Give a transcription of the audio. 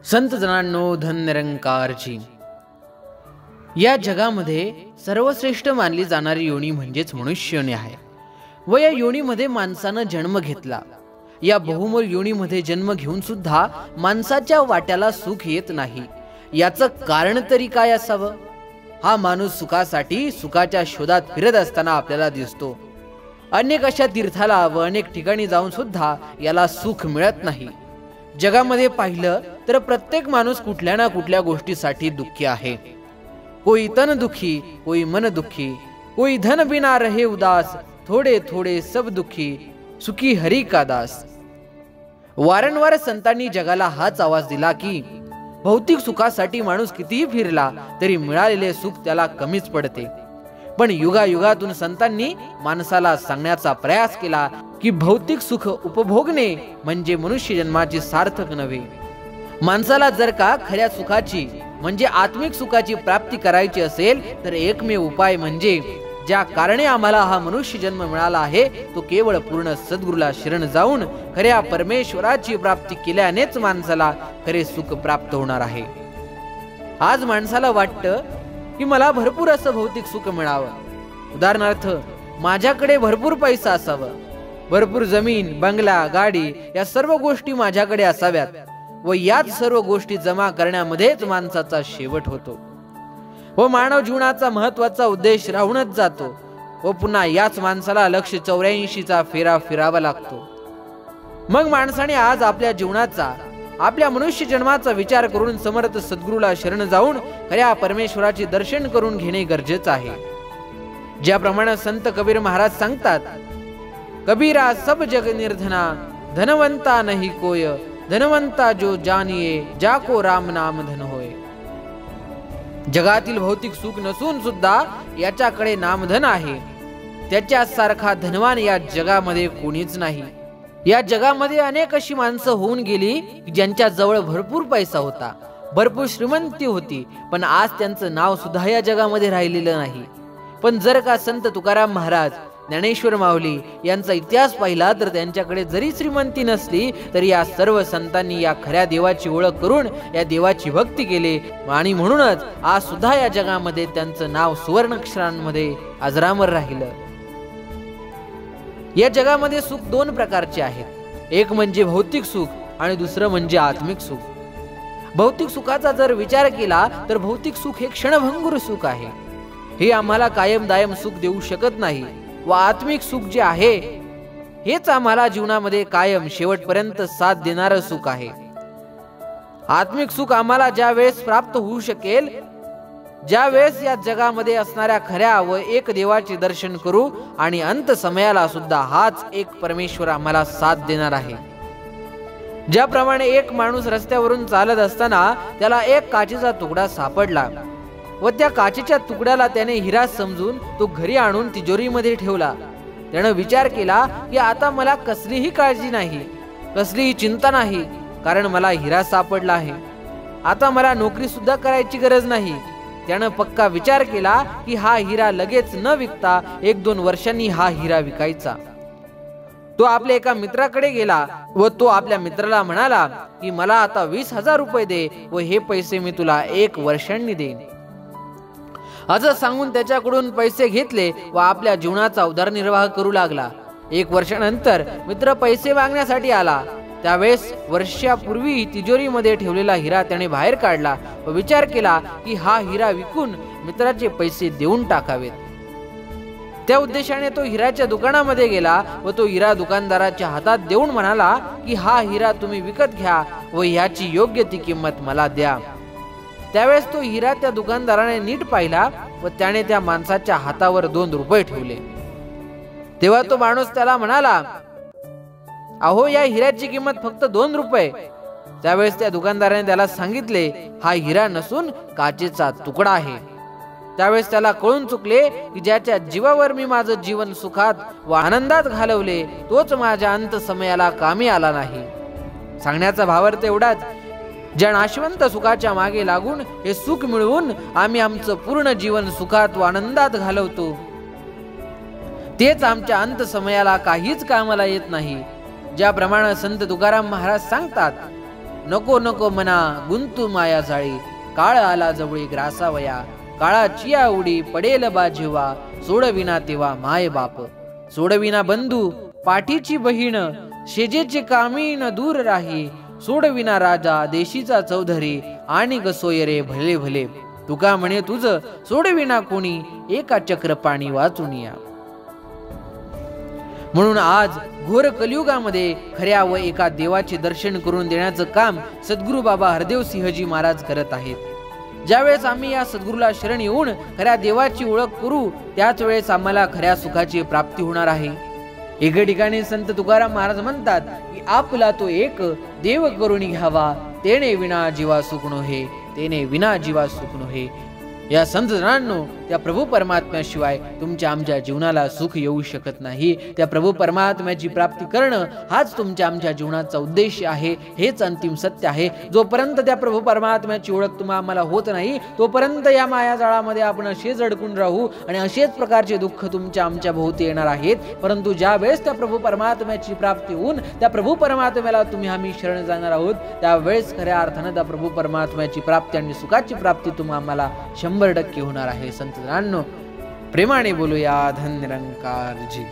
संत जनांनो, धन निरंकारची या जगामध्ये सर्वश्रेष्ठ मानली जाणारी योनी म्हणजेच मनुष्य योनी आहे व या योनीमध्ये माणसानं जन्म घेतला। या बहुमोल योनीमध्ये जन्म घेऊन सुद्धा माणसाच्या वाट्याला सुख येत नाही। याचं कारण तरी काय असावं? हा माणूस सुखासाठी सुखाच्या शोधात फिरत असताना आपल्याला दिसतो। अनेक अशा तीर्थाला व अनेक ठिकाणी जाऊन सुद्धा याला सुख मिळत नाही। जगामध्ये पाहिलं तर प्रत्येक माणूस कुठल्या ना कुठल्या गोष्टीसाठी दुःखी आहे। कोई तन दुखी, कोई मन दुखी, कोई धन बिना रहे उदास, थोडे थोडे सब दुखी, सुखी हरी का दास। वारंवार संतांनी जगाला हाच आवाज दिला की भौतिक सुखासाठी माणूस कितीही फिरला तरी मिळालेले सुख त्याला कमीच पडते। पण युगायुगातून संतांनी माणसाला सांगण्याचा प्रयास केला की भौतिक सुख उपभोगणे म्हणजे मनुष्य जन्माचे सार्थक नव्हे। माणसाला जर का खऱ्या सुखाची म्हणजे आत्मिक सुखाची प्राप्ती करायची असेल तर एकमेव उपाय म्हणजे ज्या कारणे आम्हाला हा मनुष्य जन्म मिळाला आहे तो केवळ पूर्ण सद्गुरूला शरण जाऊन खऱ्या परमेश्वराची प्राप्ती केल्यानेच माणसाला खरे सुख प्राप्त होणार आहे। आज माणसाला वाटतं की मला भरपूर असं भौतिक सुख मिळावं। उदाहरणार्थ माझ्याकडे भरपूर पैसा असावा, भरपूर जमीन, बंगला, गाडी या सर्व गोष्टी माझ्याकडे असाव्यात व याच सर्व गोष्टी जमा करण्यामध्येच माणसाचा शेवट होतो व मानव जीवनाचा महत्त्वाचा उद्देश राहूनच जातो व पुन्हा याच माणसाला लक्ष 84चा फेरा फिरावा लागतो। मग माणसाने आज आपल्या जीवनाचा आपल्या मनुष्य जन्माचा विचार करून समर्थ सद्गुरूला शरण जाऊन खऱ्या परमेश्वराचे दर्शन करून घेणे गरजेचे आहे। ज्याप्रमाणे संत कबीर महाराज सांगतात, कबीरा सब जग निर्धना, धनवंता नहीं कोय, धनवंता जो जानिये, जाको राम नाम धन होय। जगातील भौतिक सुख नसून सुद्धा याच्याकडे नामधन आहे। त्याच्यासारखा धनवान या जगामध्ये कोणीच नाही। या जगामध्ये अनेक अशी माणसं होऊन गेली ज्यांच्या जवळ भरपूर पैसा होता, भरपूर श्रीमंती होती, पण आज त्यांचं नाव सुद्धा या जगामध्ये राहिलेलं नाही। पण जर का संत तुकाराम महाराज, ज्ञानेश्वर माऊली यांचा इतिहास पाहिला तर त्यांच्याकडे जरी श्रीमंती नसली तरी या सर्व संतांनी या खऱ्या देवाची ओळख करून या देवाची भक्ती केली आणि म्हणूनच आज सुद्धा या जगामध्ये त्यांचं नाव सुवर्णाक्षरांमध्ये अजरामर राहिलं। या जगामध्ये सुख दोन प्रकारचे आहेत, एक म्हणजे भौतिक सुख आणि दुसरं म्हणजे आत्मिक सुख। भौतिक सुखाचा जर विचार केला तर भौतिक सुख हे क्षणभंगुर सुख आहे, हे आम्हाला कायम दायम सुख देऊ शकत नाही व आत्मिक सुख जे आहे हेच आम्हाला जीवनामध्ये कायम शेवटपर्यंत साथ देणारं सुख आहे। आत्मिक सुख आम्हाला ज्या वेळेस प्राप्त होऊ शकेल, ज्या वेळेस या जगामध्ये असणाऱ्या खऱ्या व एक देवाचे दर्शन करू आणि अंत समयाला सुद्धा हाच एक परमेश्वर आम्हाला साथ देणार आहे। ज्याप्रमाणे एक माणूस रस्त्यावरून चालत असताना त्याला एक काचेचा तुकडा सापडला व त्या काचेच्या तुकड्याला त्याने हिरा समजून तो घरी आणून तिजोरीमध्ये ठेवला। त्याने विचार केला की आता मला कसलीही काळजी नाही, कसलीही चिंता नाही, कारण मला हिरा सापडला आहे। आता मला नोकरी सुद्धा करायची गरज नाही। त्याने पक्का विचार केला की हा हिरा लगेच न विकता 1-2 वर्षांनी हा हिरा विकायचा। तो आपल्या एका मित्राकडे गेला व तो आपल्या मित्राला म्हणाला की मला आता 20,000 रुपये दे व हे पैसे मी तुला 1 वर्षांनी देईन। असं सांगून त्याच्याकडून पैसे घेतले व आपल्या जीवनाचा उदरनिर्वाह करू लागला। 1 वर्षानंतर मित्र पैसे मागण्यासाठी आला। त्यावेळेस वर्षापूर्वी तिजोरीमध्ये ठेवलेला हिरा त्याने बाहेर काढला व विचार केला की हा हिरा विकून मित्राचे पैसे देऊन टाकावेत। त्या उद्देशाने तो हिराच्या दुकानामध्ये गेला व तो हिरा दुकानदाराच्या हातात देऊन म्हणाला की हा हिरा तुम्ही विकत घ्या व ह्याची योग्य ती किंमत मला द्या। त्यावेळेस तो हिरा त्या दुकानदाराने नीट पाहिला व त्याने त्या माणसाच्या हातावर 2 रुपये ठेवले। तेव्हा तो माणूस त्याला म्हणाला, अहो या हिऱ्याची किंमत फक्त 2 रुपये। त्यावेळेस त्या दुकानदाराने त्याला सांगितले, हा हिरा नसून काचेचा तुकडा आहे। त्यावेळेस त्याला कळून चुकले की ज्याच्या जीवावर मी माझं जीवन सुखात व आनंदात घालवले तोच माझ्या अंत समयाला कामी आला नाही। सांगण्याचा भावार्थ एवढाच, ज्या नाशवंत सुखाच्या मागे लागून हे सुख मिळवून आम्ही आमचं पूर्ण जीवन सुखात व आनंदात घालवतो तेच आमच्या अंत समयाला काहीच कामाला येत नाही। ज्याप्रमाणे संत तुकाराम महाराज सांगतात, नको नको मना गुंतू माया जाळी, काळ आला जवळी ग्रासावया, काळाची उडी पडेल बा जेव्हा, सोडविना तेव्हा माय बाप, सोडविना बंधू पाठीची बहीण, शेजेचे कामीन दूर राही, सोडविना राजा देशीचा चौधरी, आणि सोय रे भले भले, तुका म्हणे तुझ सोडविना कोणी, एका चक्र पाणी वाचून या. म्हणून आज घोर कलियुगामध्ये खऱ्या व एका देवाचे दर्शन करून देण्याचं काम सद्गुरू बाबा हरदेव सिंहजी महाराज करत आहेत. ज्यावेळेस आम्ही या सद्गुरूला शरण येऊन खऱ्या देवाची ओळख करू, त्याच वेळेस आम्हाला खऱ्या सुखाची प्राप्ती होणार आहे. एके ठिकाणी संत तुकाराम महाराज म्हणतात की आपला तो एक देव करून घ्यावा, तेने विना जीवा सुख नोहे, तेने विना जीवा सुख नोहे. या संत जनांनो, त्या प्रभू परमात्म्याशिवाय तुमच्या आमच्या जीवनाला सुख येऊ शकत नाही. त्या प्रभू परमात्म्याची प्राप्ती करणं हाच तुमच्या आमच्या जीवनाचा उद्देश आहे. हेच अंतिम सत्य आहे. जोपर्यंत त्या प्रभू परमात्म्याची ओळख तुम्हा आम्हाला होत नाही, तोपर्यंत या मायाजाळामध्ये आपण असेच अडकून राहू आणि असेच प्रकारचे दुःख तुमच्या आमच्या भोवती येणार आहेत. परंतु ज्या वेळेस त्या प्रभू परमात्म्याची प्राप्ती होऊन त्या प्रभू परमात्म्याला तुम्ही आम्ही शरण जाणार आहोत, त्यावेळेस खऱ्या अर्थानं त्या प्रभू परमात्म्याची प्राप्ती आणि सुखाची प्राप्ती तुम्हा आम्हाला 100% होणार आहे. संत जनांनो, प्रेमाने बोलूया धन निरंकारजी.